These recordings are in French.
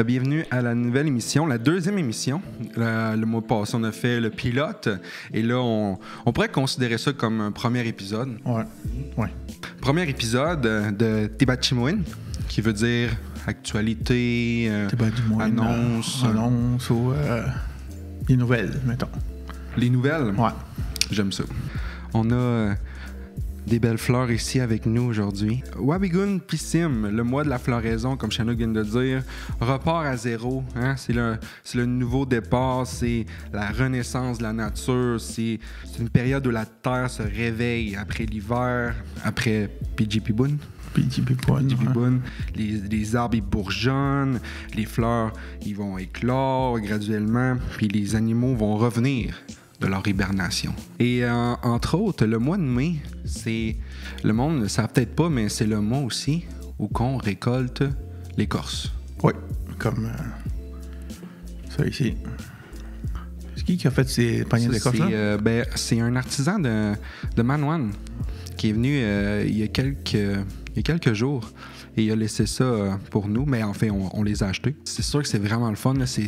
Bienvenue à la nouvelle émission, la deuxième émission. Le mois passé, on a fait le pilote et là, on pourrait considérer ça comme un premier épisode. Ouais. Premier épisode de Tibachimoine, qui veut dire actualité, annonce. Annonce ou les nouvelles, mettons. Les nouvelles? Ouais. J'aime ça. On a des belles fleurs ici avec nous aujourd'hui. Wabigoon Pissim, le mois de la floraison, comme Chanouk vient de dire, repart à zéro. Hein? C'est le nouveau départ, c'est la renaissance de la nature, c'est une période où la terre se réveille après l'hiver, après Pidjipiboun. Les arbres ils bourgeonnent, les fleurs ils vont éclore graduellement, puis les animaux vont revenir de leur hibernation. Et entre autres, le mois de mai, c'est... Le monde ne le savent peut-être pas, mais c'est le mois aussi où qu'on récolte l'écorce. Oui, comme ça ici. C'est qui a fait ces paniers d'écorce-là? C'est un artisan de Manoine qui est venu il y a quelques jours. Et il a laissé ça pour nous, mais en fait, on les a achetés. C'est sûr que c'est vraiment le fun. Là. C'est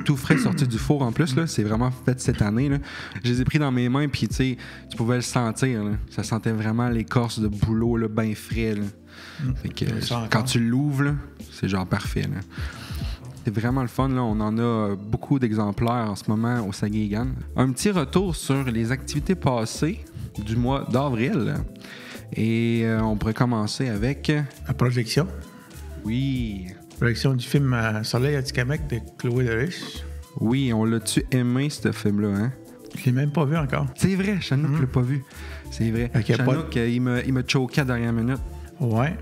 tout frais sorti du four en plus. Là. C'est vraiment fait cette année. Là. Je les ai pris dans mes mains, puis tu pouvais le sentir. Là. Ça sentait vraiment l'écorce de bouleau bien frais. Là. Fait que, quand tu l'ouvres, là, c'est genre parfait. Là. C'est vraiment le fun. Là. On en a beaucoup d'exemplaires en ce moment au Sagaigan. Un petit retour sur les activités passées du mois d'avril. Et on pourrait commencer avec... La projection. Oui. Projection du film Soleil à Tikamek de Chloé Leriche. Oui, on l'a-tu aimé, ce film-là, hein? Je l'ai même pas vu encore. C'est vrai, Chanouk l'a pas vu. C'est vrai. Okay, Chanouk, il m'a choqué à la dernière minute. Ouais.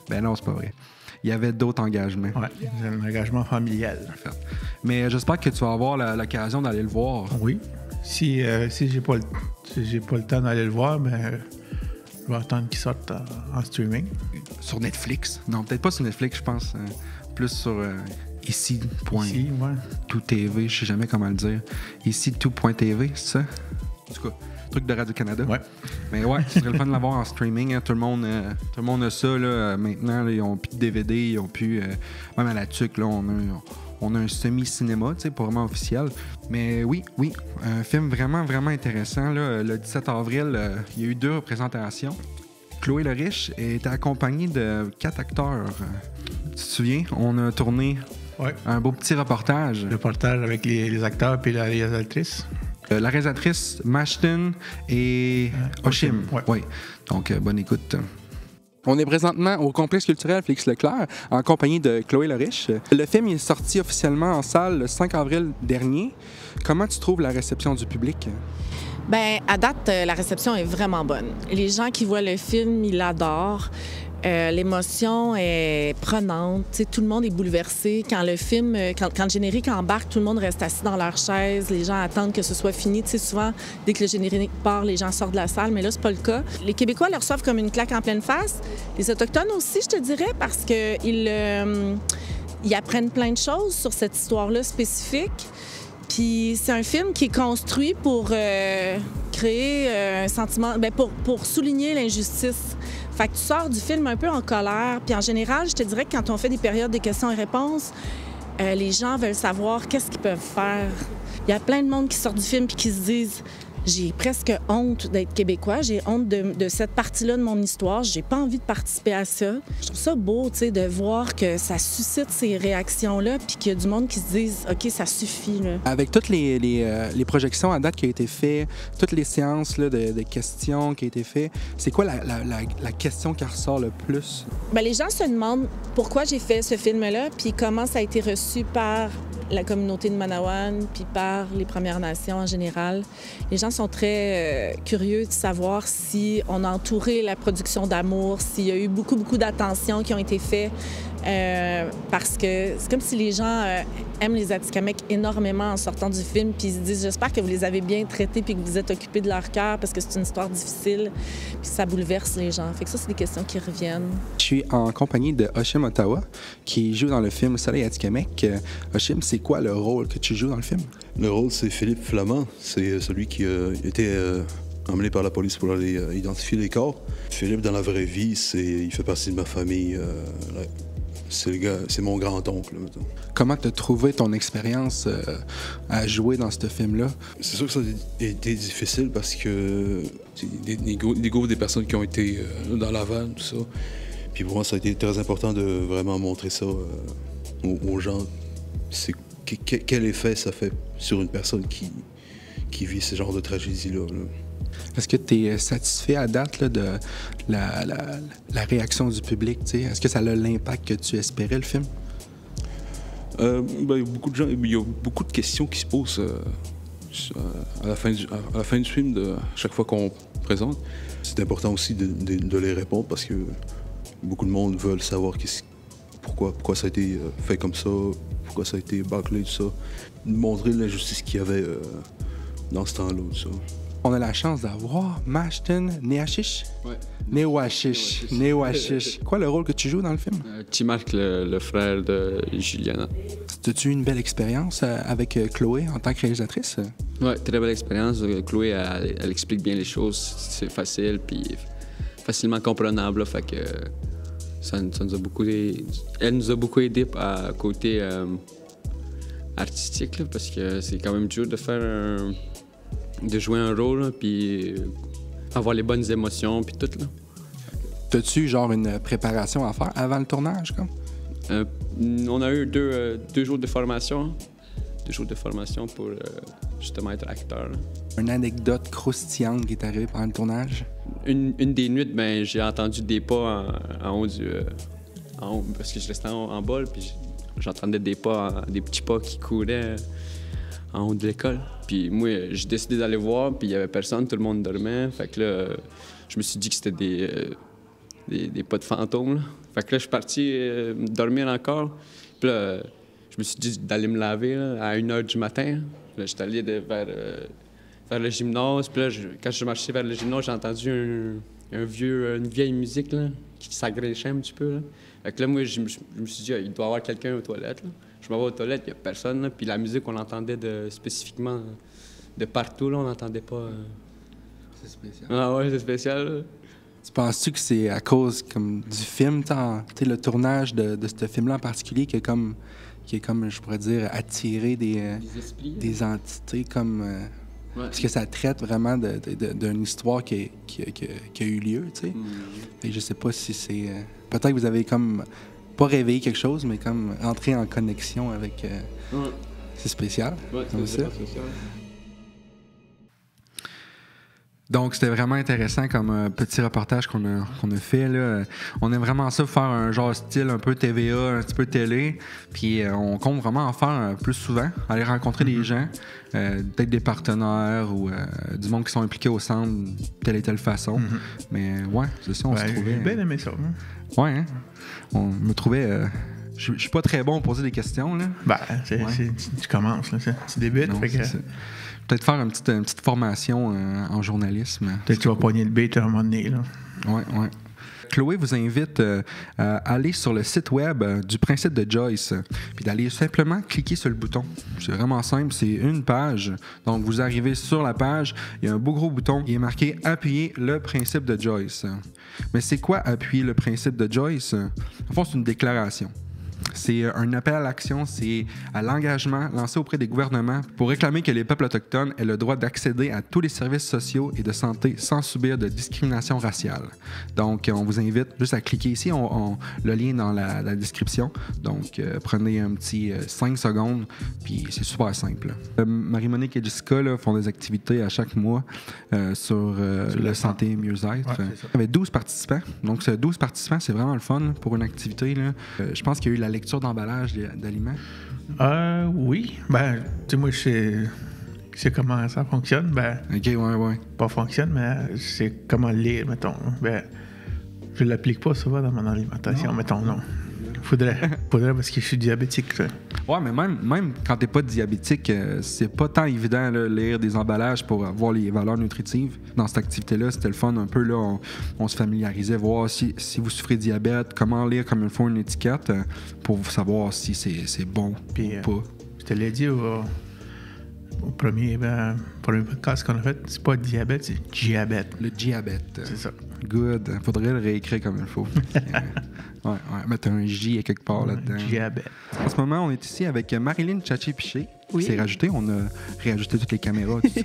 Ben non, c'est pas vrai. Il y avait d'autres engagements. Ouais, un engagement familial. En fait. Mais j'espère que tu vas avoir l'occasion d'aller le voir. Oui. Si j'ai pas le temps d'aller le voir, ben... Je vais attendre qu'il sorte en streaming. Sur Netflix? Non, peut-être pas sur Netflix, je pense. Plus sur ici. Ici, ouais. Tout TV, je sais jamais comment le dire. Ici, tout.tv, c'est ça? En tout cas, truc de Radio-Canada. Ouais. Mais ouais, ce serait le fun de l'avoir en streaming. Hein. Tout le monde a ça là, maintenant. Là, ils ont plus de DVD, ils ont plus... même à la TUC, là, on a un semi-cinéma, pas vraiment officiel. Mais oui, un film vraiment, vraiment intéressant. Là. Le 17 avril, il y a eu 2 représentations. Chloé Leriche était accompagnée de 4 acteurs. Tu te souviens? On a tourné un beau petit reportage. Reportage avec les acteurs et la réalisatrice. La réalisatrice, Mashton et Oshim. Oui. Donc, bonne écoute. On est présentement au complexe culturel Félix Leclerc en compagnie de Chloé Leriche. Le film est sorti officiellement en salle le 5 avril dernier. Comment tu trouves la réception du public? Bien, à date, la réception est vraiment bonne. Les gens qui voient le film, ils l'adorent. L'émotion est prenante. T'sais, tout le monde est bouleversé. Quand le film, quand le générique embarque, tout le monde reste assis dans leur chaise. Les gens attendent que ce soit fini. T'sais, souvent, dès que le générique part, les gens sortent de la salle, mais là, c'est pas le cas. Les Québécois le reçoivent comme une claque en pleine face. Les Autochtones aussi, je te dirais, parce qu'ils apprennent plein de choses sur cette histoire-là spécifique. Puis c'est un film qui est construit pour créer un sentiment, pour souligner l'injustice. Fait que tu sors du film un peu en colère. Puis en général, je te dirais que quand on fait des périodes de questions et réponses, les gens veulent savoir qu'est-ce qu'ils peuvent faire. Il y a plein de monde qui sort du film puis qui se disent « J'ai presque honte d'être Québécois, j'ai honte de cette partie-là de mon histoire, j'ai pas envie de participer à ça. » Je trouve ça beau, tu sais, de voir que ça suscite ces réactions-là puis qu'il y a du monde qui se dise « OK, ça suffit. » là. Avec toutes les projections à date qui ont été faites, toutes les séances là, de questions qui ont été faites, c'est quoi la question qui ressort le plus? Bien, les gens se demandent pourquoi j'ai fait ce film-là puis comment ça a été reçu par la communauté de Manawan puis par les Premières Nations en général. Les gens sont très curieux de savoir si on a entouré la production d'amour, s'il y a eu beaucoup, beaucoup d'attention qui ont été faites. Parce que c'est comme si les gens aiment les Atikamekw énormément en sortant du film, puis ils se disent « J'espère que vous les avez bien traités puis que vous êtes occupés de leur cœur parce que c'est une histoire difficile. » Puis ça bouleverse les gens. Fait que ça, c'est des questions qui reviennent. Je suis en compagnie de Oshim Ottawa, qui joue dans le film Soleil à Tikamek. Oshim, c'est quoi le rôle que tu joues dans le film? Le rôle, c'est Philippe Flamand. C'est celui qui était emmené par la police pour aller identifier les corps. Philippe, dans la vraie vie, il fait partie de ma famille. c'est mon grand-oncle, mettons. Comment t'as trouvé ton expérience à jouer dans ce film-là? C'est sûr que ça a été difficile parce que des groupes, des personnes qui ont été dans la vanne, tout ça. Puis pour moi, ça a été très important de vraiment montrer ça aux gens. Quel effet ça fait sur une personne qui vit ce genre de tragédie-là. Là. Est-ce que tu es satisfait à date là, de la réaction du public? T'sais? Est-ce que ça a l'impact que tu espérais, le film? Il y a beaucoup de gens, il y a beaucoup de questions qui se posent à la fin du film, chaque fois qu'on présente. C'est important aussi de les répondre parce que beaucoup de monde veulent savoir pourquoi ça a été fait comme ça, pourquoi ça a été bâclé, tout ça. Montrer l'injustice qu'il y avait dans ce temps-là, tout ça. On a la chance d'avoir Mashton Néachiche. Ouais. Néouachiche. Quoi le rôle que tu joues dans le film? Timark, le frère de Juliana. As-tu eu une belle expérience avec Chloé en tant que réalisatrice? Ouais, très belle expérience. Chloé, elle explique bien les choses. C'est facile, puis facilement comprenable. Là, fait que ça nous a beaucoup aidé. Elle nous a beaucoup aidé à côté artistique, là, parce que c'est quand même dur de de jouer un rôle, là, puis avoir les bonnes émotions, puis tout, là. T'as-tu genre une préparation à faire avant le tournage, comme? On a eu deux jours de formation. Hein. 2 jours de formation pour justement être acteur. Là. Une anecdote croustillante qui est arrivée pendant le tournage? Une des nuits, ben, j'ai entendu des pas en haut parce que je restais en bas, puis j'entendais des petits pas qui couraient en haut de l'école. Puis moi, j'ai décidé d'aller voir, puis il y avait personne, tout le monde dormait. Fait que là, je me suis dit que c'était des pas de fantômes. Là. Fait que là, je suis parti dormir encore. Puis là, je me suis dit d'aller me laver là, à 1h du matin. Là, j'étais allé vers le gymnase. Puis là, quand je marchais vers le gymnase, j'ai entendu une vieille musique là, qui s'agrégait un petit peu. Là. Fait que là, moi, je me suis dit, il doit y avoir quelqu'un aux toilettes. Là. Je m'en vais aux toilettes, il n'y a personne. Là. Puis la musique, on l'entendait spécifiquement de partout. Là, on n'entendait pas... C'est spécial. Ah ouais, c'est spécial. Là. Tu penses-tu que c'est à cause comme, du film, le tournage de ce film-là en particulier, qui est comme, je pourrais dire, attiré des entités comme... Ouais. Parce que ça traite vraiment d'une histoire qui a eu lieu, tu sais. Et je sais pas si c'est... peut-être que vous avez comme... pas réveillé quelque chose, mais comme entrer en connexion avec... Ouais. C'est spécial. Ouais, c'est spécial. Donc, c'était vraiment intéressant comme petit reportage qu'on a fait. Là. On aime vraiment ça, faire un genre style un peu TVA, un petit peu télé. Puis on compte vraiment en faire plus souvent, aller rencontrer des gens, peut-être des partenaires ou du monde qui sont impliqués au centre de telle et telle façon. Mais ouais, c'est ça, on se trouvait... J'ai bien aimé ça. Ouais, hein? On me trouvait... je suis pas très bon pour poser des questions, là. Ben, tu commences, là, tu débutes. Non, fait que... Peut-être faire une petite formation en journalisme. Peut-être que tu vas pogner le bait à un moment donné, là. Ouais. Chloé vous invite à aller sur le site web du Principe de Joyce, puis d'aller simplement cliquer sur le bouton. C'est vraiment simple, c'est une page. Donc, vous arrivez sur la page, il y a un beau gros bouton qui est marqué « Appuyer le Principe de Joyce ». Mais c'est quoi appuyer le Principe de Joyce? En fait, c'est une déclaration. C'est un appel à l'action, c'est à l'engagement lancé auprès des gouvernements pour réclamer que les peuples autochtones aient le droit d'accéder à tous les services sociaux et de santé sans subir de discrimination raciale. Donc, on vous invite juste à cliquer ici, le lien est dans la description. Donc, prenez un petit 5 secondes, puis c'est super simple. Marie-Monique et Jessica là, font des activités à chaque mois sur le santé et mieux-être. Ouais, il y avait 12 participants. Donc, 12 participants, c'est vraiment le fun pour une activité. Là. Je pense qu'il y a eu la lecture d'emballage d'aliments. Oui. Ben, tu sais, moi, je sais comment ça fonctionne. Ben, OK, ouais. pas fonctionne, mais je sais comment le lire, mettons. Ben, je l'applique pas souvent dans mon alimentation, mettons, non. Faudrait parce que je suis diabétique. Ça. Ouais, mais même quand t'es pas diabétique, c'est pas tant évident de lire des emballages pour voir les valeurs nutritives. Dans cette activité-là, c'était le fun un peu. Là, on se familiarisait, voir si vous souffrez de diabète, comment lire comme il faut une étiquette pour savoir si c'est bon ou pas. Je te l'ai dit au premier podcast qu'on a fait, c'est pas diabète, c'est diabète. Le diabète. C'est ça. Good. Faudrait le réécrire comme il faut. Ouais. Mais t'as un J à quelque part là-dedans. Diabète. En ce moment, on est ici avec Marilyn Tchatché-Piché. Oui. Qui s'est rajoutée. On a réajusté toutes les caméras. Tout ça.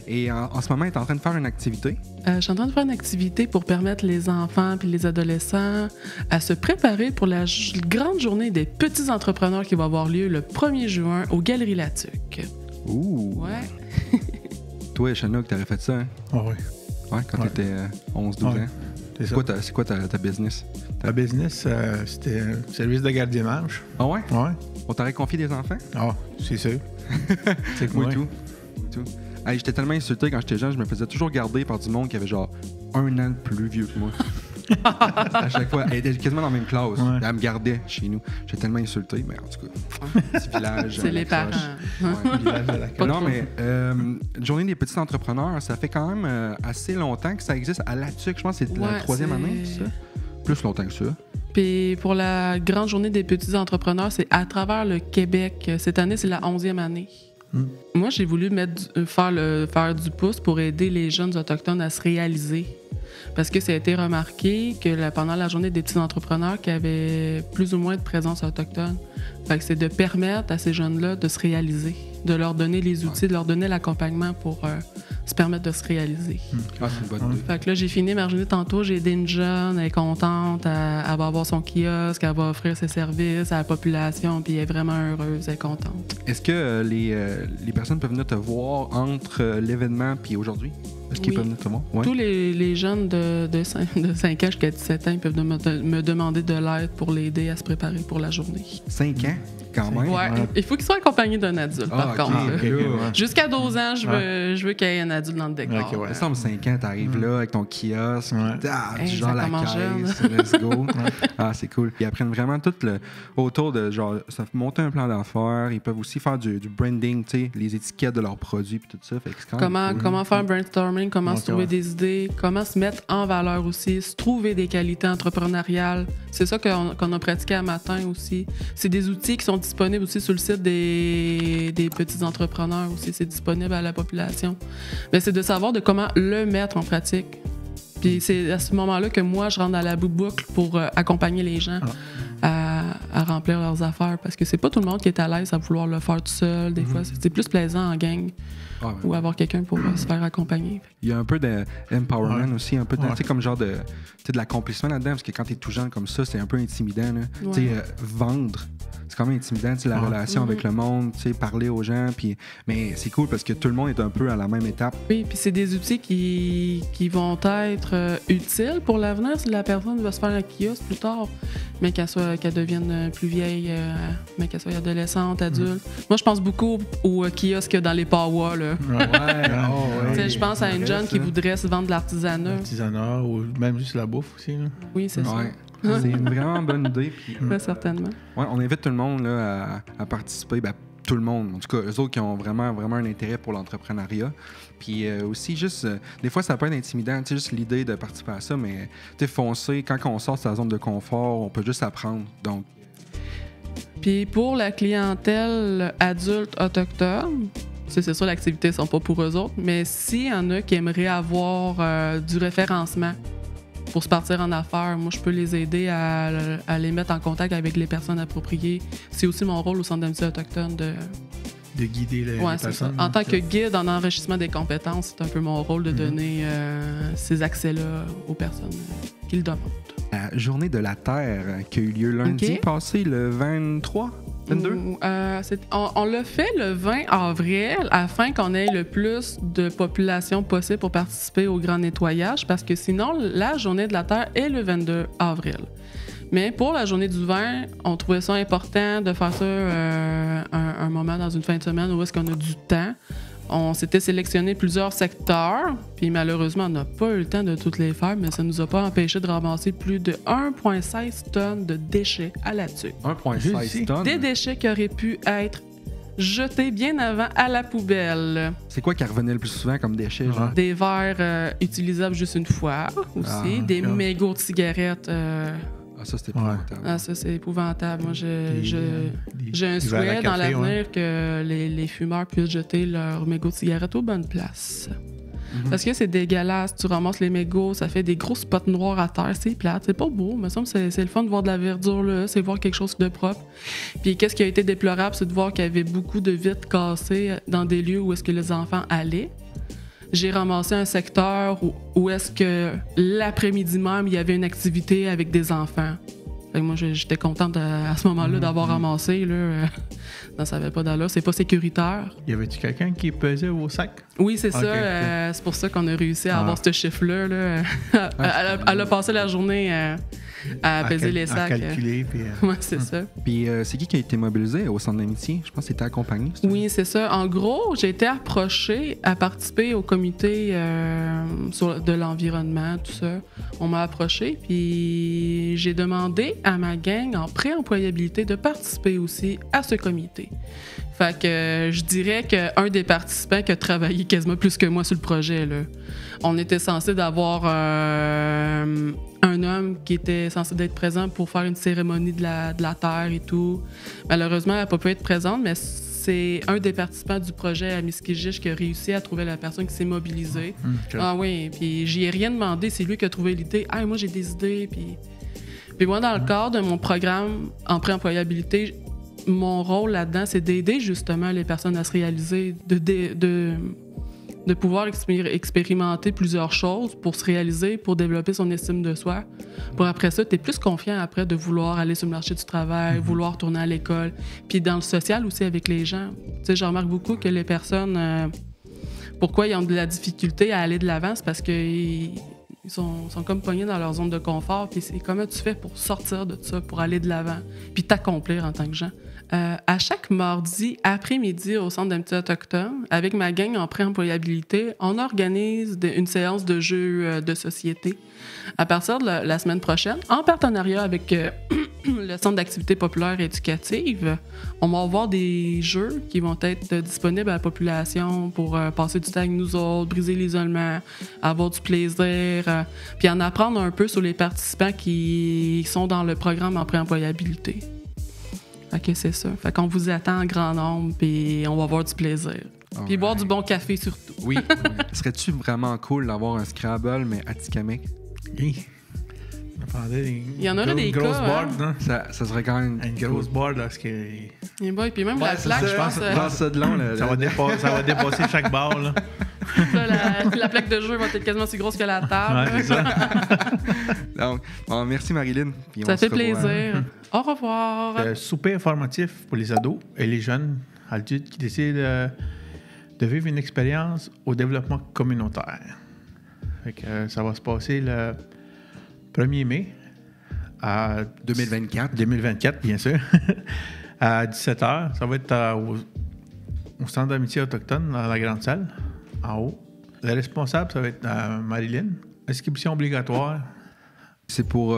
Et en ce moment, elle est en train de faire une activité. Je suis en train de faire une activité pour permettre les enfants puis les adolescents à se préparer pour la grande journée des petits entrepreneurs qui va avoir lieu le 1er juin aux Galeries Latuc. Ouh! Ouais. Toi, Chanook, t'aurais fait ça, hein? Ah oui. Ouais, quand Ouais. t'étais 11-12 Ouais. ans. C'est ça. C'est quoi ta business? La business, c'était un service de gardiennage. Ah ouais? Ouais. On t'aurait confié des enfants? Ah, c'est sûr. C'est que Moi ouais. et tout. Hey, j'étais tellement insulté quand j'étais jeune, je me faisais toujours garder par du monde qui avait genre 1 an de plus vieux que moi. À chaque fois, elle était quasiment dans la même classe. Ouais. Elle me gardait chez nous. J'étais tellement insulté, mais en tout cas, petit village. C'est les parents. Ouais. Village de la Pas Non, trop. mais Journée des petits entrepreneurs, ça fait quand même assez longtemps que ça existe à Latuc. Je pense que c'est la Ouais, 3e c'est- année, ça? Plus longtemps que ça. Puis pour la grande journée des petits entrepreneurs, c'est à travers le Québec. Cette année, c'est la 11e année. Moi, j'ai voulu faire du pouce pour aider les jeunes autochtones à se réaliser. Parce que ça a été remarqué que pendant la journée des petits entrepreneurs, qu'il y avait plus ou moins de présence autochtone. Fait que c'est de permettre à ces jeunes-là de se réaliser, de leur donner les outils, de leur donner l'accompagnement pour se permettre de se réaliser. Ah, c'est une bonne idée. Fait que là, j'ai fini ma journée tantôt, j'ai aidé une jeune, elle est contente, elle va avoir son kiosque, elle va offrir ses services à la population, puis elle est vraiment heureuse, elle est contente. Est-ce que les personnes peuvent venir te voir entre l'événement et aujourd'hui? Est-ce qu'ils Oui. peuvent venir te voir? Ouais. Tous les jeunes de 5 ans jusqu'à 17 ans, ils peuvent me demander de l'aide pour l'aider à se préparer pour la journée. 5 ans, quand même. Ouais, il faut qu'ils soient accompagnés d'un adulte, Ah, par ok, contre. ok, là. ouais. Jusqu'à 12 ans, je veux qu'il y ait un adulte dans le décor. Ok, ouais. Ça semble 5 ans, t'arrives là avec ton kiosque, Ouais. puis Hey, tu genre ça la commence caisse, let's go. Ah, c'est cool. Ils apprennent vraiment tout autour de genre, ça fait monter un plan d'affaires. Ils peuvent aussi faire du branding, tu sais, les étiquettes de leurs produits puis tout ça. Fait que c'est quand même cool. Comment faire un brainstorming, comment Ok, se trouver ouais. des idées, comment se mettre en valeur aussi, se trouver des qualités entrepreneuriales. C'est ça qu'on a pratiqué à matin aussi. C'est des outils qui sont disponibles aussi sur le site des petits entrepreneurs aussi. C'est disponible à la population. Mais c'est de savoir de comment le mettre en pratique. Puis c'est à ce moment-là que moi, je rentre dans la boucle pour accompagner les gens à remplir leurs affaires. Parce que c'est pas tout le monde qui est à l'aise à vouloir le faire tout seul. Des fois, c'est plus plaisant en gang Ah, ouais. ou avoir quelqu'un pour se faire accompagner. Il y a un peu d'empowerment Ouais. aussi, un peu de, Ouais. tu sais, comme genre de l'accomplissement là-dedans, parce que quand t'es tout jeune comme ça, c'est un peu intimidant. Là. Ouais. Tu sais, vendre, c'est quand même intimidant, tu sais, la Ouais. relation avec le monde, tu sais, parler aux gens, puis mais c'est cool parce que tout le monde est un peu à la même étape. Oui, puis c'est des outils qui vont être utiles pour l'avenir si la personne va se faire un kiosque plus tard, mais qu'elle devienne plus vieille, mais qu'elle soit adolescente, adulte. Moi, je pense beaucoup aux kiosques dans les Pawa, là. Tu sais, je pense à une jeune qui voudrait se vendre de l'artisanat. L'artisanat ou même juste la bouffe aussi. Là. Oui, c'est ça. Ouais. C'est une vraiment bonne idée. Puis, Ouais, certainement. ouais, on invite tout le monde là, à participer. Ben, tout le monde. En tout cas, eux autres qui ont vraiment un intérêt pour l'entrepreneuriat. Puis aussi, juste, des fois, ça peut être intimidant. Tu sais, juste l'idée de participer à ça, mais tu sais, foncer, quand on sort de sa zone de confort, on peut juste apprendre. Donc, Puis pour la clientèle adulte autochtone, c'est sûr, l'activité ne sont pas pour eux autres, mais s'il y en a qui aimeraient avoir du référencement pour se partir en affaires, moi, je peux les aider à les mettre en contact avec les personnes appropriées. C'est aussi mon rôle au Centre d'amitié autochtone de guider les ouais, c'est ça. personnes. En tant que guide en enrichissement des compétences, c'est un peu mon rôle de donner ces accès-là aux personnes qui le demandent. la journée de la Terre qui a eu lieu lundi Ok. passé, le 23, 22. On l'a fait le 20 avril afin qu'on ait le plus de population possible pour participer au grand nettoyage parce que sinon, la journée de la Terre est le 22 avril. Mais pour la journée du vin, on trouvait ça important de faire ça un moment dans une fin de semaine où est-ce qu'on a du temps. On s'était sélectionné plusieurs secteurs, puis malheureusement, on n'a pas eu le temps de toutes les faire, mais ça ne nous a pas empêché de ramasser plus de 1,16 tonnes de déchets à la tuque. 1,16 tonnes. Des déchets qui auraient pu être jetés bien avant à la poubelle. C'est quoi qui revenait le plus souvent comme déchets, genre? Des verres utilisables juste une fois aussi, Ah, des ok. mégots de cigarettes. Ah, ça, c'était Ouais. épouvantable. Ah, ça, c'est épouvantable. Moi, Des- j'ai un des verres à souhait dans café, l'avenir que les fumeurs puissent jeter leurs mégots de cigarettes aux bonnes places. Parce que c'est dégueulasse. Tu ramasses les mégots, ça fait des gros spots noirs à terre. C'est plate. C'est pas beau. Il me semble que c'est le fun de voir de la verdure là. C'est voir quelque chose de propre. Puis qu'est-ce qui a été déplorable, c'est de voir qu'il y avait beaucoup de vitres cassées dans des lieux où est-ce que les enfants allaient. J'ai ramassé un secteur où est-ce que l'après-midi même, il y avait une activité avec des enfants. Fait que moi, j'étais contente à ce moment-là d'avoir ramassé. Là, non, ça n'avait pas d'allure. C'est pas sécuritaire. Y avait-tu quelqu'un qui pesait vos sacs? Oui, c'est Ok, ça. C'est pour ça qu'on a réussi à avoir ce chiffre-là. Là. Elle a passé la journée à peser les sacs. À calculer. Puis, Ouais, c'est ça. Puis c'est qui a été mobilisé au Centre d'amitié? Je pense que c'était accompagné. Oui, c'est ça. En gros, j'ai été approchée à participer au comité de l'environnement, tout ça. On m'a approchée, puis j'ai demandé à ma gang en pré-employabilité de participer aussi à ce comité. Fait que je dirais qu'un des participants qui a travaillé quasiment plus que moi sur le projet, là, on était censé d'avoir un homme qui était censé d'être présent pour faire une cérémonie de la terre et tout. Malheureusement, elle n'a pas pu être présente, mais c'est un des participants du projet à Miskijich qui a réussi à trouver la personne qui s'est mobilisée. Ah oui, puis j'y ai rien demandé, c'est lui qui a trouvé l'idée. Ah, moi j'ai des idées, puis moi, dans le cadre de mon programme en pré-employabilité, mon rôle là-dedans, c'est d'aider justement les personnes à se réaliser, de pouvoir expérimenter plusieurs choses pour se réaliser, pour développer son estime de soi. Pour après ça, tu es plus confiant après de vouloir aller sur le marché du travail, vouloir tourner à l'école. Puis dans le social aussi avec les gens. Tu sais, je remarque beaucoup que les personnes, pourquoi ils ont de la difficulté à aller de l'avant, c'est parce qu'ils sont comme pognés dans leur zone de confort. Puis c'est comment tu fais pour sortir de ça, pour aller de l'avant, puis t'accomplir en tant que gens. À chaque mardi après-midi au Centre d'amitié autochtone, avec ma gang en pré-employabilité, on organise une séance de jeux de société à partir de la semaine prochaine, en partenariat avec le Centre d'activité populaire et éducative. On va avoir des jeux qui vont être disponibles à la population pour passer du temps avec nous autres, briser l'isolement, avoir du plaisir, puis en apprendre un peu sur les participants qui sont dans le programme en pré-employabilité. Fait que c'est ça. Fait qu'on vous attend en grand nombre, puis on va avoir du plaisir. Puis boire du bon café surtout. Oui. Serait-tu vraiment cool d'avoir un Scrabble, mais à Tikamek? Oui. Il y en aurait des grosses cas, boards, hein? Ça serait quand même Une grosse board, là, parce que... Et boy, puis même la plaque, je pense... ça de long, ça va dépasser chaque barre, là. la plaque de jeu va être quasiment aussi grosse que la table. Ouais, c'est ça. Donc, bon, merci Marilyn. Puis Ça on fait se revoit. plaisir. Au revoir. Souper informatif pour les ados et les jeunes adultes qui décident de vivre une expérience au développement communautaire. Fait que, ça va se passer le 1er mai à 2024, bien sûr, à 17h. Ça va être au Centre d'amitié autochtone, dans la grande salle, en haut. Le responsable, ça va être Marilyn. Inscription obligatoire. C'est pour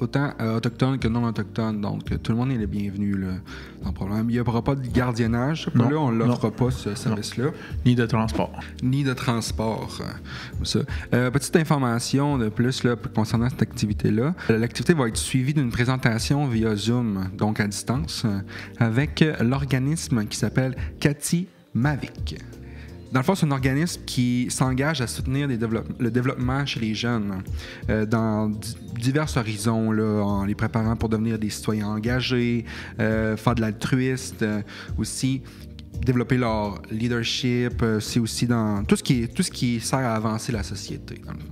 autant autochtones que non autochtones. Donc, tout le monde est le bienvenu, là, sans problème. Il n'y aura pas de gardiennage. Non, Là, on ne l'offre pas, ce service-là. Ni de transport. Ni de transport. Comme ça. Petite information de plus là, concernant cette activité-là. L'activité va être suivie d'une présentation via Zoom, donc à distance, avec l'organisme qui s'appelle Cathy Mavic. Dans le fond, c'est un organisme qui s'engage à soutenir le développement chez les jeunes dans divers horizons, là, en les préparant pour devenir des citoyens engagés, faire de l'altruisme, aussi développer leur leadership, c'est aussi dans tout ce qui sert à avancer la société. Dans le fond.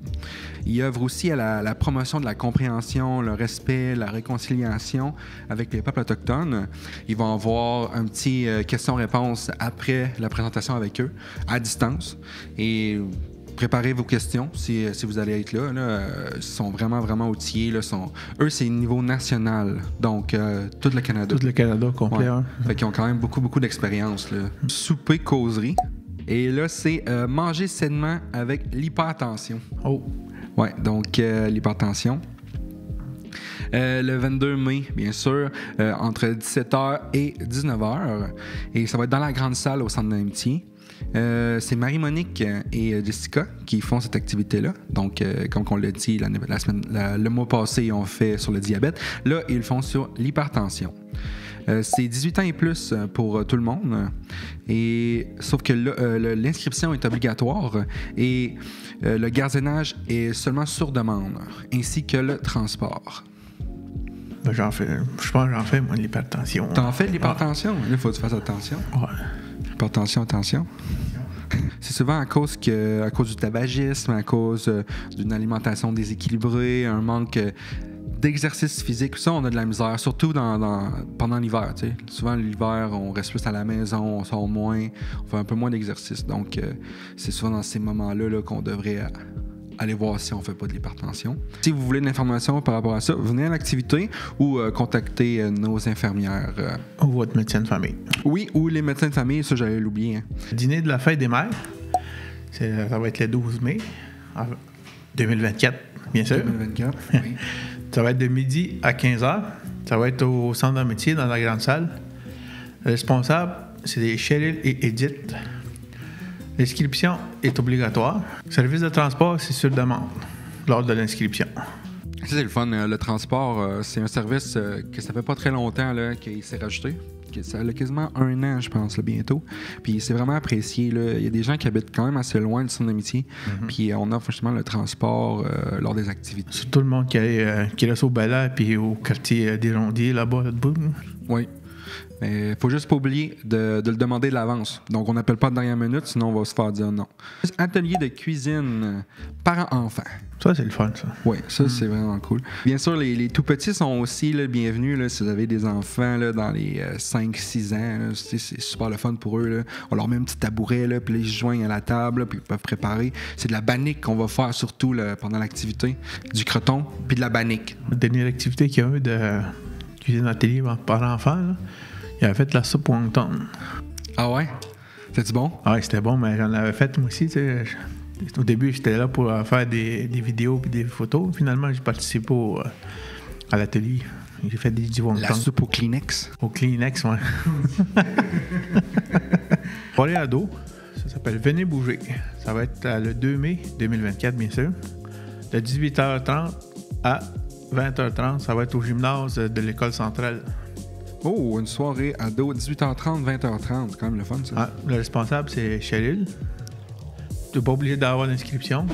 Il œuvre aussi à la promotion de la compréhension, le respect, la réconciliation avec les peuples autochtones. Ils vont avoir un petit question-réponse après la présentation avec eux, à distance. Et préparez vos questions si vous allez être là. Ils sont vraiment, vraiment outillés. Là, eux, c'est niveau national. Donc, tout le Canada. Tout le Canada complet. Ouais. Hein. Fait qu'ils ont quand même beaucoup, beaucoup d'expérience. Là. Souper, causerie. Et là, c'est manger sainement avec l'hypertension. Oh! Ouais, donc l'hypertension. Le 22 mai, bien sûr, entre 17h et 19h. Et ça va être dans la grande salle au Centre d'amitié. C'est Marie-Monique et Jessica qui font cette activité-là. Donc, comme on l'a dit le mois passé, ils ont fait sur le diabète. Là, ils le font sur l'hypertension. C'est 18 ans et plus pour tout le monde. Et, sauf que l'inscription est obligatoire et le gardiennage est seulement sur demande, ainsi que le transport. Ben, je pense que j'en fais, moi, de l'hypertension. T'en fais de l'hypertension? Là, il faut que tu fasses attention. Ouais. Hypertension, attention. C'est souvent à cause du tabagisme, à cause d'une alimentation déséquilibrée, un manque d'exercice physique. Ça, on a de la misère, surtout pendant l'hiver. T'sais. Souvent, l'hiver, on reste plus à la maison, on sort moins, on fait un peu moins d'exercice. Donc, c'est souvent dans ces moments-là qu'on devrait aller voir si on ne fait pas de l'hypertension. Si vous voulez de l'information par rapport à ça, venez à l'activité ou contactez nos infirmières. Ou votre médecin de famille. Oui, ou les médecins de famille, ça j'allais l'oublier. Hein. Le dîner de la fête des mères, ça va être le 12 mai 2024, bien sûr. 2024, oui. Ça va être de midi à 15h. Ça va être au centre d'amitié, dans la grande salle. Le responsable, c'est Cheryl et Edith. L'inscription est obligatoire. Le service de transport, c'est sur demande lors de l'inscription. Ça, c'est le fun. Le transport, c'est un service que ça fait pas très longtemps là, qu'il s'est rajouté. Ça a quasiment 1 an, je pense, là, bientôt. Puis c'est vraiment apprécié. Là. Il y a des gens qui habitent quand même assez loin du centre d'amitié. Puis on offre justement le transport lors des activités. C'est tout le monde qui reste au Bel-Air puis au quartier des Rondiers, là-bas, là-dessous. Oui. Mais il faut juste pas oublier de le demander de l'avance. Donc, on n'appelle pas de dernière minute, sinon on va se faire dire non. Atelier de cuisine parents-enfants. Ça, c'est le fun, ça. Oui, ça, c'est vraiment cool. Bien sûr, les tout-petits sont aussi là, bienvenus là, si vous avez des enfants là, dans les 5-6 ans. Là, c'est super le fun pour eux. Là. On leur met un petit tabouret, là, puis ils se joignent à la table, là, puis ils peuvent préparer. C'est de la bannique qu'on va faire surtout là, pendant l'activité. Du croton, puis de la bannique. La dernière activité qu'il y a eu de cuisine atelier parents-enfants, là, il avait fait la soupe wonton. Ah ouais? C'était bon? Ah ouais, c'était bon, mais j'en avais fait moi aussi. Au début, j'étais là pour faire des vidéos et des photos. Finalement, j'ai participé à l'atelier. J'ai fait du wonton. La soupe au Kleenex? Au Kleenex, oui. Pour les ados, ça s'appelle Venez bouger. Ça va être le 2 mai 2024, bien sûr. De 18h30 à 20h30, ça va être au gymnase de l'école centrale. Oh, une soirée ado, 18h30, 20h30. C'est quand même le fun, ça. Ah, le responsable, c'est Cheryl. Tu n'es pas obligé d'avoir l'inscription.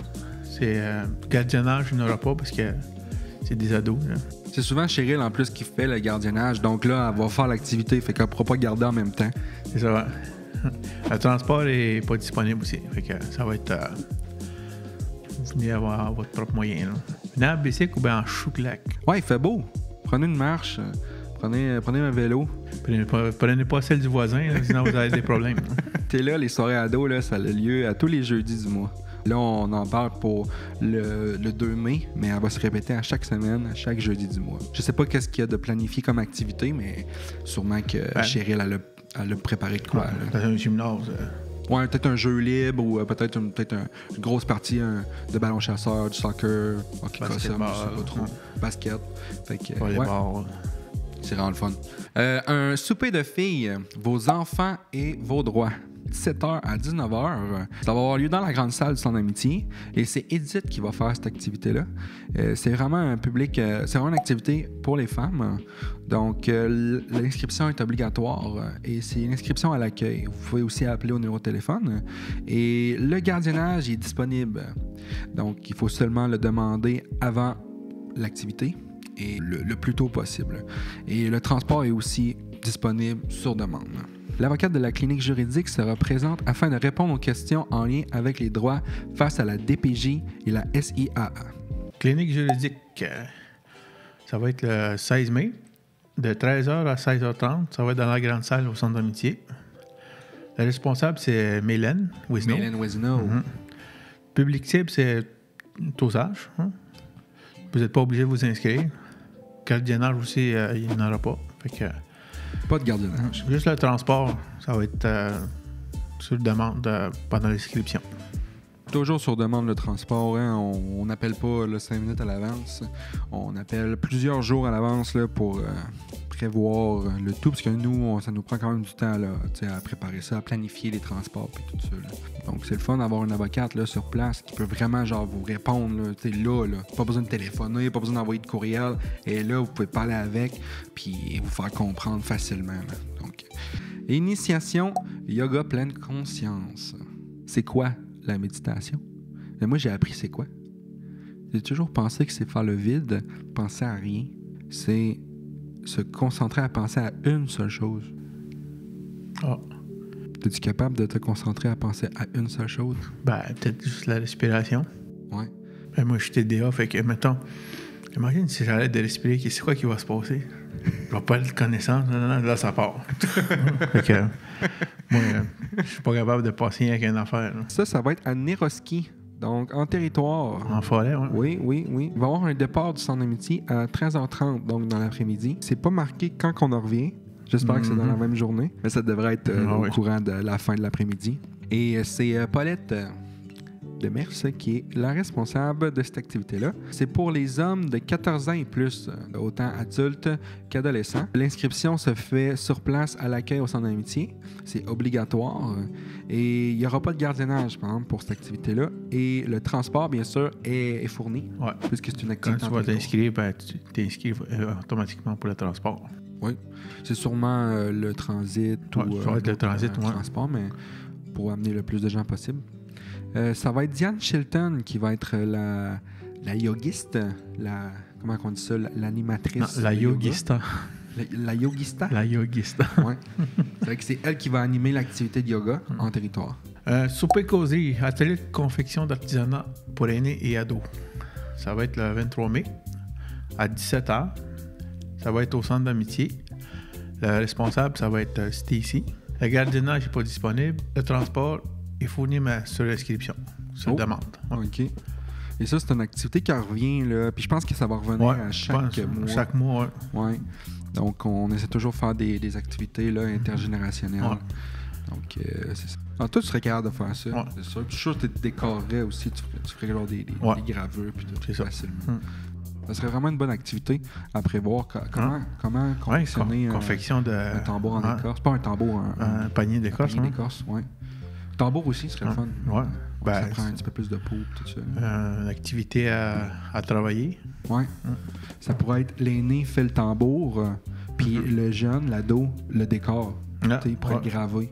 C'est gardiennage, il n'y en aura pas parce que c'est des ados. Là. C'est souvent Cheryl, en plus, qui fait le gardiennage. Donc là, elle va faire l'activité. Fait qu'elle ne pourra pas garder en même temps. C'est ça. Le transport n'est pas disponible aussi. Fait que ça va être... vous venez avoir votre propre moyen. Là. Venez en bicycle ou bien en chouclac. Ouais, il fait beau. Prenez une marche. Prenez un vélo. Prenez pas celle du voisin, là, sinon vous avez des problèmes. T'es là, les soirées ados, là, ça a lieu à tous les jeudis du mois. Là, on en parle pour le 2 mai, mais elle va se répéter à chaque semaine, à chaque jeudi du mois. Je sais pas qu'est-ce qu'il y a de planifié comme activité, mais sûrement que Cheryl, elle a préparé de quoi. Dans un gymnase. Ouais, peut-être un jeu libre ou peut-être une grosse partie de ballon chasseur, du soccer, hockey crossum, je sais pas trop. Basket. Fait que, volleyball. C'est vraiment le fun. Un souper de filles, vos enfants et vos droits. 17h à 19h. Ça va avoir lieu dans la grande salle du centre d'amitié. Et c'est Edith qui va faire cette activité-là. C'est vraiment un public... c'est vraiment une activité pour les femmes. Donc, l'inscription est obligatoire. Et c'est une inscription à l'accueil. Vous pouvez aussi appeler au numéro de téléphone. Et le gardiennage est disponible. Donc, il faut seulement le demander avant l'activité. Et le plus tôt possible. Et le transport est aussi disponible sur demande. L'avocate de la clinique juridique sera présente afin de répondre aux questions en lien avec les droits face à la DPJ et la SIAA. Clinique juridique, ça va être le 16 mai, de 13h à 16h30. Ça va être dans la grande salle au centre d'amitié. Le responsable, c'est Mélène Wisno. Mélène Wisno. Mm-hmm. Public cible, c'est Tosage. Hein? Vous n'êtes pas obligé de vous inscrire. Gardiennage aussi, il n'y en aura pas. Fait que, pas de gardiennage. Juste le transport, ça va être sur demande pendant l'inscription. Toujours sur demande le transport. Hein? On n'appelle pas 5 minutes à l'avance. On appelle plusieurs jours à l'avance là, pour prévoir le tout, parce que nous, ça nous prend quand même du temps là, à préparer ça, à planifier les transports et tout ça. Là. Donc, c'est le fun d'avoir une avocate là, sur place qui peut vraiment genre vous répondre là. Pas besoin de téléphoner, pas besoin d'envoyer de courriel. Et là, vous pouvez parler avec puis vous faire comprendre facilement. Là. Donc, initiation yoga pleine conscience. C'est quoi la méditation? Mais moi, j'ai appris c'est quoi. J'ai toujours pensé que c'est faire le vide, penser à rien. C'est se concentrer à penser à une seule chose. Ah. Es-tu capable de te concentrer à penser à une seule chose? Ben, peut-être juste la respiration. Ouais. Ben, moi, je suis TDA, fait que, mettons, imagine si j'arrête de respirer, c'est quoi qui va se passer? Je vais pas être connaissance, non, là, ça part. Fait que, moi, je suis pas capable de passer avec une affaire. Là. Ça va être à Neroski, donc en territoire. En forêt, oui. Oui. Il va y avoir un départ du centre d'amitié à 13h30, donc dans l'après-midi. C'est pas marqué quand qu'on en revient. J'espère que c'est dans la même journée, mais ça devrait être au courant de la fin de l'après-midi. Et c'est Paulette Demers qui est la responsable de cette activité-là. C'est pour les hommes de 14 ans et plus, autant adultes qu'adolescents. L'inscription se fait sur place à l'accueil au centre d'amitié. C'est obligatoire. Et il n'y aura pas de gardiennage, par exemple, pour cette activité-là. Et le transport, bien sûr, est fourni, puisque c'est une activité. Quand tu vas t'inscrire, ben, tu t'inscris automatiquement pour le transport. Oui. C'est sûrement le transit ça va être le transport, mais pour amener le plus de gens possible. Ça va être Diane Chilton qui va être la yogiste, comment on dit ça, l'animatrice. Non, la yogista. La yogista? La yogista. Oui. C'est vrai que c'est elle qui va animer l'activité de yoga en territoire. Souper cosy, atelier de confection d'artisanat pour aînés et ados. Ça va être le 23 mai à 17h. Ça va être au centre d'amitié. Le responsable, ça va être Stacy. Le gardiennage n'est pas disponible. Le transport est fourni sur l'inscription, sur demande. Ouais. OK. Et ça, c'est une activité qui revient, là. Puis je pense que ça va revenir à chaque mois. Chaque mois, oui. Donc, on essaie toujours de faire des activités là, intergénérationnelles. Ouais. Donc, c'est ça. Alors, toi, tu serais capable de faire ça, c'est sûr. Puis je suis sûr que tu décorerais aussi. Tu ferais genre des gravures, puis tout, facilement. Ça serait vraiment une bonne activité à prévoir. Comment confectionner confection un tambour en écorce. Pas un tambour, un panier d'écorce. Un panier d'écorce, oui. Tambour aussi serait le fun. Ouais. Ça prend un petit peu plus de peau, tout ça. Une activité à travailler. Oui. Ça pourrait être l'aîné fait le tambour, puis le jeune, l'ado, le décor. Il pourrait être gravé.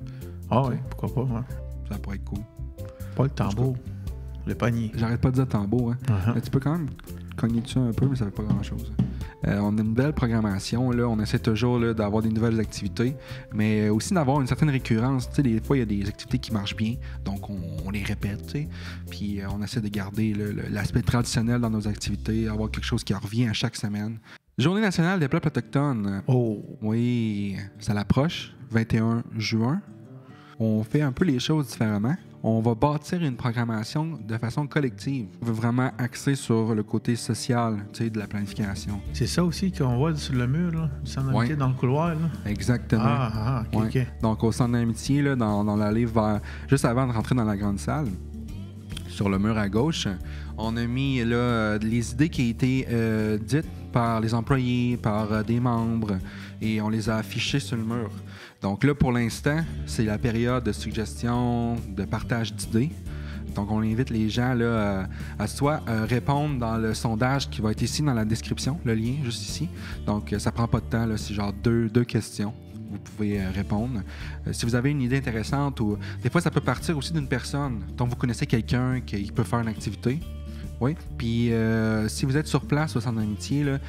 Ah oui, pourquoi pas. Ouais. Ça pourrait être cool. Pas le tambour, le panier. J'arrête pas de dire tambour. Hein. Mais tu peux quand même cogner dessus un peu, mais ça fait pas grand-chose. On a une belle programmation. Là. On essaie toujours là, d'avoir des nouvelles activités, mais aussi d'avoir une certaine récurrence. T'sais, des fois, il y a des activités qui marchent bien, donc on les répète. T'sais. Puis on essaie de garder l'aspect traditionnel dans nos activités, avoir quelque chose qui revient à chaque semaine. Journée nationale des peuples autochtones. Oh! Oui, ça l'approche, 21 juin. On fait un peu les choses différemment. On va bâtir une programmation de façon collective. On veut vraiment axer sur le côté social de la planification. C'est ça aussi qu'on voit sur le mur, là, du centre d'amitié, dans le couloir. Là. Exactement. OK. Donc, au centre d'amitié, là, dans l'allée juste avant de rentrer dans la grande salle, sur le mur à gauche, on a mis là, les idées qui ont été dites par les employés, par des membres, et on les a affichées sur le mur. Donc là, pour l'instant, c'est la période de suggestion, de partage d'idées. Donc, on invite les gens là, à soit répondre dans le sondage qui va être ici dans la description, le lien juste ici. Donc, ça prend pas de temps, là, c'est genre deux questions. Vous pouvez répondre. Si vous avez une idée intéressante, ou des fois, ça peut partir aussi d'une personne dont vous connaissez quelqu'un qui peut faire une activité. Oui. Puis, si vous êtes sur place au centre d'amitié, là,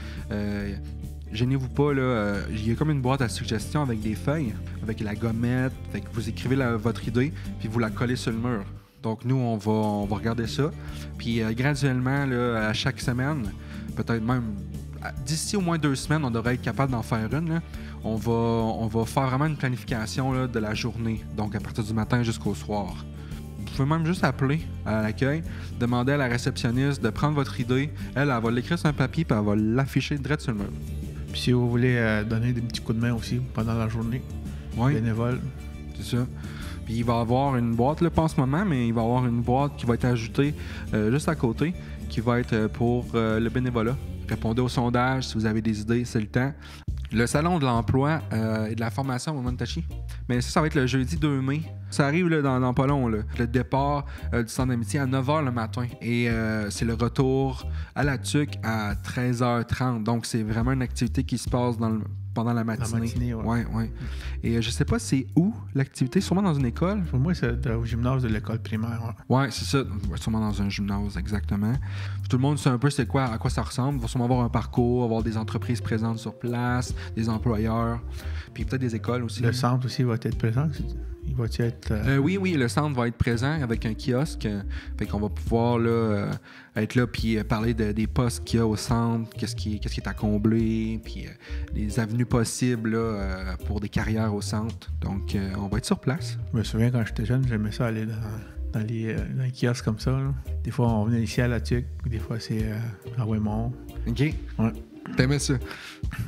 gênez-vous pas, là, il y a comme une boîte à suggestions avec des feuilles, avec la gommette. Fait que vous écrivez votre idée, puis vous la collez sur le mur. Donc, nous, on va regarder ça. Puis, graduellement, là, à chaque semaine, peut-être même d'ici au moins 2 semaines, on devrait être capable d'en faire une. Là. On va faire vraiment une planification là, de la journée, donc à partir du matin jusqu'au soir. Vous pouvez même juste appeler à l'accueil, demander à la réceptionniste de prendre votre idée. Elle va l'écrire sur un papier, puis elle va l'afficher direct sur le mur. Puis si vous voulez donner des petits coups de main aussi pendant la journée, bénévole. C'est ça. Puis il va y avoir une boîte, là, pas en ce moment, mais il va y avoir une boîte qui va être ajoutée juste à côté, qui va être pour le bénévolat. Répondez au sondage si vous avez des idées, c'est le temps. Le salon de l'emploi et de la formation au Montachi. Mais ça va être le jeudi 2 mai. Ça arrive là, dans pas long. Là. Le départ du centre d'amitié à 9h le matin. Et c'est le retour à la TUC à 13h30. Donc, c'est vraiment une activité qui se passe pendant la matinée. La matinée, ouais. Et je sais pas c'est où l'activité, sûrement dans une école. Pour moi, c'est au gymnase de l'école primaire. Ouais, c'est ça. Sûrement dans un gymnase, exactement. Tout le monde sait un peu c'est quoi, à quoi ça ressemble. Il va sûrement avoir un parcours, avoir des entreprises présentes sur place, des employeurs, puis peut-être des écoles aussi. Le centre aussi va être présent. Il va être... Oui, le centre va être présent avec un kiosque. Fait qu'on va pouvoir là, être là puis parler des postes qu'il y a au centre, qu'est-ce qui est à combler, puis les avenues possibles là, pour des carrières au centre. Donc, on va être sur place. Je me souviens quand j'étais jeune, j'aimais ça aller dans les kiosques comme ça. Là. Des fois, on venait ici à la TUC, des fois, c'est à Ouémont. OK. Ouais. T'aimais ça?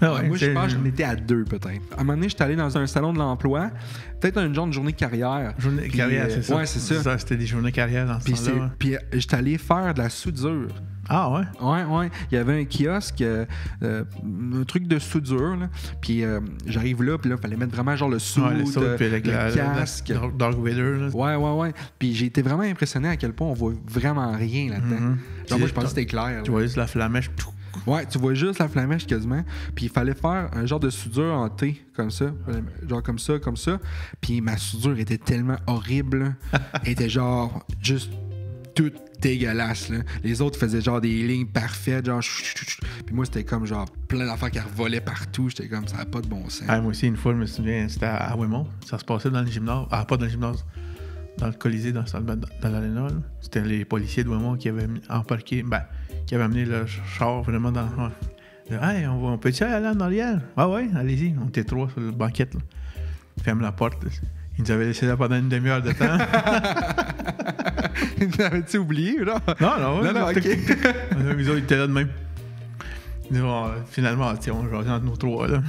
Moi, je pense que j'en étais à 2, peut-être. À un moment donné, j'étais allé dans un salon de l'emploi, peut-être un genre de journée carrière. Journée carrière, c'est ça. Ouais, c'est ça. C'était des journées carrière dans ce temps-là. Ouais. Puis j'étais allé faire de la soudure. Ah ouais? Ouais. Il y avait un kiosque, un truc de soudure. Là. Puis j'arrive là, puis là, il fallait mettre vraiment genre le soude, puis avec le casque. Dark Vader. Là. Ouais. Puis j'ai été vraiment impressionné à quel point on voit vraiment rien là-dedans. Genre, moi, je pensais que c'était clair. Tu vois juste la flamèche. Ouais, tu vois juste la flamèche quasiment. Puis il fallait faire un genre de soudure en T, comme ça. Genre comme ça. Puis ma soudure était tellement horrible. Elle était genre juste toute dégueulasse. Là. Les autres faisaient genre des lignes parfaites. Genre... Puis moi, c'était comme genre plein d'affaires qui revolaient partout. J'étais comme, ça n'a pas de bon sens. Moi aussi, une fois, je me souviens, c'était à Ouémont. Ça se passait dans le gymnase. Ah, pas dans le gymnase. Dans le Colisée, dans l'aréna. C'était les policiers de Ouémont qui avaient embarqué... qui avait amené le char vraiment dans... Hey, on peut-tu aller en arrière? Ah ouais, allez-y. On était 3 sur le banquette. Là. Ferme la porte. Là. Ils nous avaient laissé là pendant une demi-heure de temps. Ils avaient-tu oublié, là? Non, OK. Les autres étaient là de même. Finalement, on jasait entre nous 3. Là.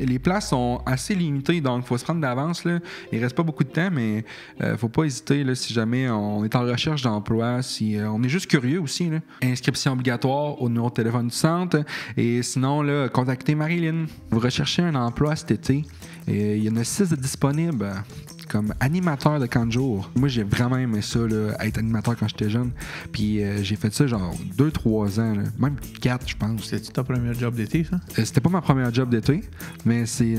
Les places sont assez limitées, donc il faut se prendre d'avance. Là. Il reste pas beaucoup de temps, mais faut pas hésiter là, si jamais on est en recherche d'emploi, si on est juste curieux aussi. Là. Inscription obligatoire au numéro de téléphone du centre. Et sinon, là, contactez Marilyn. Vous recherchez un emploi cet été. Et il y en a 6 de disponibles comme animateur de camp de jour. Moi, j'ai vraiment aimé ça, là, être animateur quand j'étais jeune. Puis j'ai fait ça genre 2-3 ans, là. Même 4, je pense. C'était-tu ton premier job d'été, ça? C'était pas ma première job d'été, mais c'est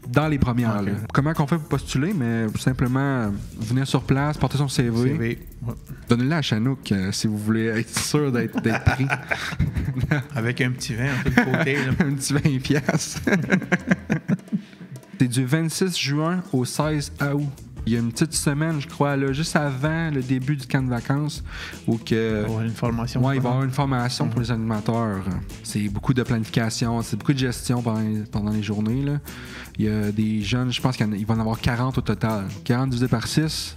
dans les premières. Okay. Là. Comment qu'on fait pour postuler? Mais simplement venir sur place, porter son CV. Ouais. Donnez-le à Chanouk si vous voulez être sûr d'être pris. Avec un petit vin un peu de côté. Là. Un petit 20$. C'est du 26 juin au 16 août. Il y a une petite semaine, je crois, là, juste avant le début du camp de vacances, où que, il va y avoir une formation. Ouais, il va y avoir une formation pour les animateurs. C'est beaucoup de planification, c'est beaucoup de gestion pendant les journées. Là. Il y a des jeunes, je pense qu'il va en avoir 40 au total. 40 divisé par 6.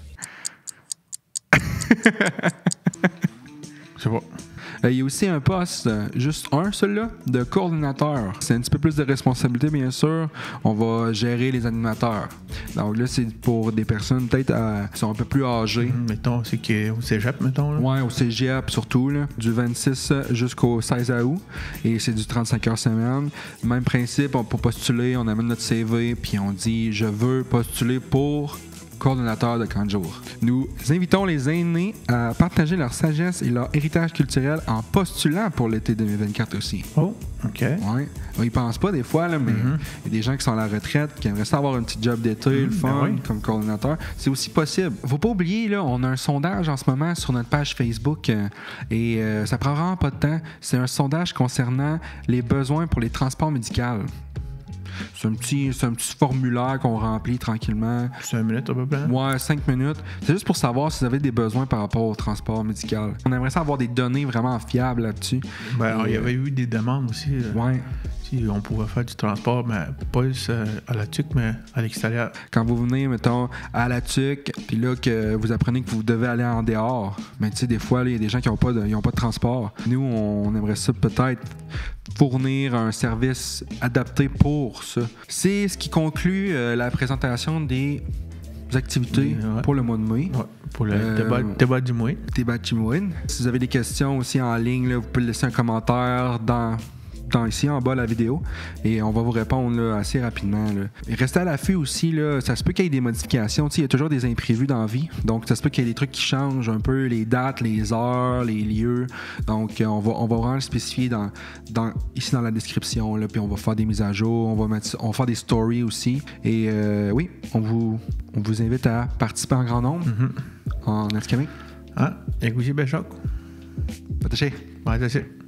Je sais pas. Il y a aussi un poste, juste un, celui-là, de coordinateur. C'est un petit peu plus de responsabilité, bien sûr. On va gérer les animateurs. Donc là, c'est pour des personnes peut-être qui sont un peu plus âgées. Mettons, c'est au cégep, mettons. Là. Ouais, au cégep surtout, là, du 26 jusqu'au 16 août. Et c'est du 35 heures semaine. Même principe, pour postuler, on amène notre CV, puis on dit « Je veux postuler pour... » coordonnateur de camp de jour. Nous invitons les aînés à partager leur sagesse et leur héritage culturel en postulant pour l'été 2024 aussi. Oh, OK. Ouais. Ils pensent pas des fois, là, mais il y a des gens qui sont à la retraite, qui aimeraient ça avoir un petit job d'été, le fun, comme coordonnateur. C'est aussi possible. Faut pas oublier, là, on a un sondage en ce moment sur notre page Facebook et ça prend vraiment pas de temps. C'est un sondage concernant les besoins pour les transports médicaux. C'est un petit formulaire qu'on remplit tranquillement. 5 minutes à peu près? Ouais, 5 minutes. C'est juste pour savoir si vous avez des besoins par rapport au transport médical. On aimerait ça avoir des données vraiment fiables là-dessus. Il y avait eu des demandes aussi. Ouais. Si on pouvait faire du transport, mais pas juste à la TUC, mais à l'extérieur. Quand vous venez, mettons, à la TUC, puis là, que vous apprenez que vous devez aller en dehors, mais tu sais, des fois, il y a des gens qui n'ont pas de transport. Nous, on aimerait ça peut-être fournir un service adapté pour ça. C'est ce qui conclut la présentation des activités pour le mois de mai. Ouais, pour le débat du mois. Débat du mois. Si vous avez des questions aussi en ligne, là, vous pouvez laisser un commentaire dans temps ici en bas la vidéo et on va vous répondre là, assez rapidement. Là. Et restez à l'affût aussi, là, ça se peut qu'il y ait des modifications. Il y a toujours des imprévus dans la vie. Donc, ça se peut qu'il y ait des trucs qui changent un peu, les dates, les heures, les lieux. Donc, on va vraiment le spécifier ici dans la description. Là, puis on va faire des mises à jour, on va faire des stories aussi. Et oui, on vous invite à participer en grand nombre en Atikamekw. Ah, écoutez, Béchoc. Attaché. Attaché.